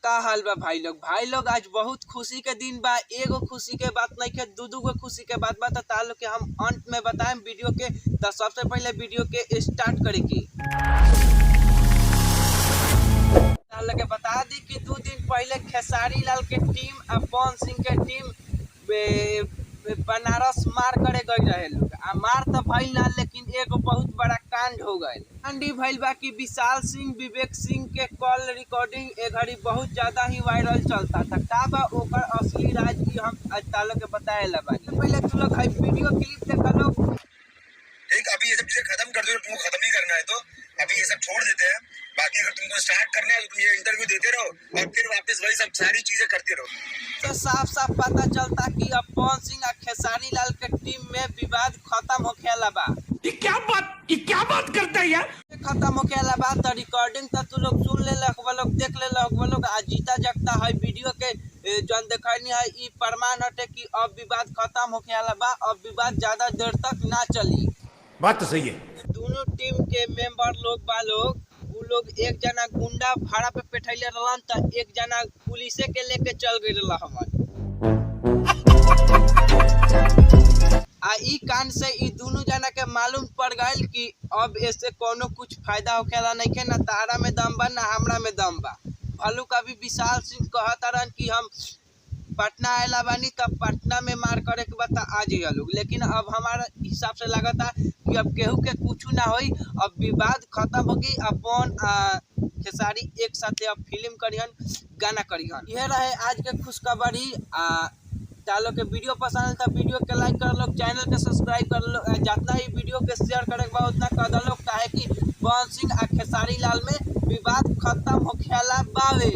का हाल बा भाई लोग आज बहुत खुशी के दिन बा। एगो खुशी के बात नहीं के दू गो खुशी के बात बा। तालो के हम अंत में बताएं वीडियो के। तो सबसे पहले वीडियो के स्टार्ट करे की तालो के बता दी कि 2 दिन पहले खेसारी लाल के टीम और पवन सिंह के टीम बनारस मार करे गई रहे लोग। मार तो भइल ना, लेकिन एगो बहुत बड़ा कांड हो गए। कांडी भइल बा कि विशाल सिंह विवेक सिंह के कॉल रिकॉर्डिंग ए घड़ी बहुत ज्यादा ही वायरल चलता था। का बा ओकर असली राज की हम आज तालो के बताए ला बानी। पहले तू लोग हाई वीडियो क्लिप देखा लो। एक अभी ये सब चीजें खत्म कर दो। तुमको खत्म ही करना है तो अभी ये सब छोड़ देते हैं। बाकी अगर तुमको स्टार्ट करना है तो तुम ये इंटरव्यू देते रहो और फिर वापस वही सब सारी चीजें करते रहो। तो साफ साफ पता चलता कि अब पवन सिंह और खेसारी लाल के टीम में विवाद खत्म होखेला बा। ये क्या बात करता है यार। खत्म होखेला बा तो रिकॉर्डिंग तो तू लोग सुन ले लोग देख ले लोग। आज जीता जगता है वीडियो के जन देखनी है ई प्रमाण हटे कि अब विवाद खत्म होखेला बा। अब विवाद ज्यादा देर तक ना चली। बात तो सही है। दोनों टीम के मेंबर लोग लोग एक जना गुंडा भाड़ा पे बैठैले रहलन त एक जना पुलिसे के लेके चल गई रहला हमन। ई कांड से ई दोनों जना के मालूम पड़ गइल कि अब इससे कोनो कुछ फायदा होखेला नहीं के। ना तारा में दम बा ना हमरा में दम बा। भलू कभी विशाल सिंह कहता रहन कि हम पटना आयला बानी तब पटना में मार करे के बाद आ जाइए लोग। लेकिन अब हमारा हिसाब से लगता कि अब केहू के कुछ ना होई। अब विवाद खत्म होगी। अपन खेसारी एक साथ अब फिल्म करिहन, गाना करिहन। यह रहे आज के खुशखबरी। तालो के वीडियो पसंद है तो वीडियो के लाइक कर लो, चैनल के सब्सक्राइब कर लो। जितना ही वीडियो के शेयर करे के बाद उतना कर दो। काहे कि पवन सिंह और खेसारी लाल में विवाद खत्म होखेला बावे।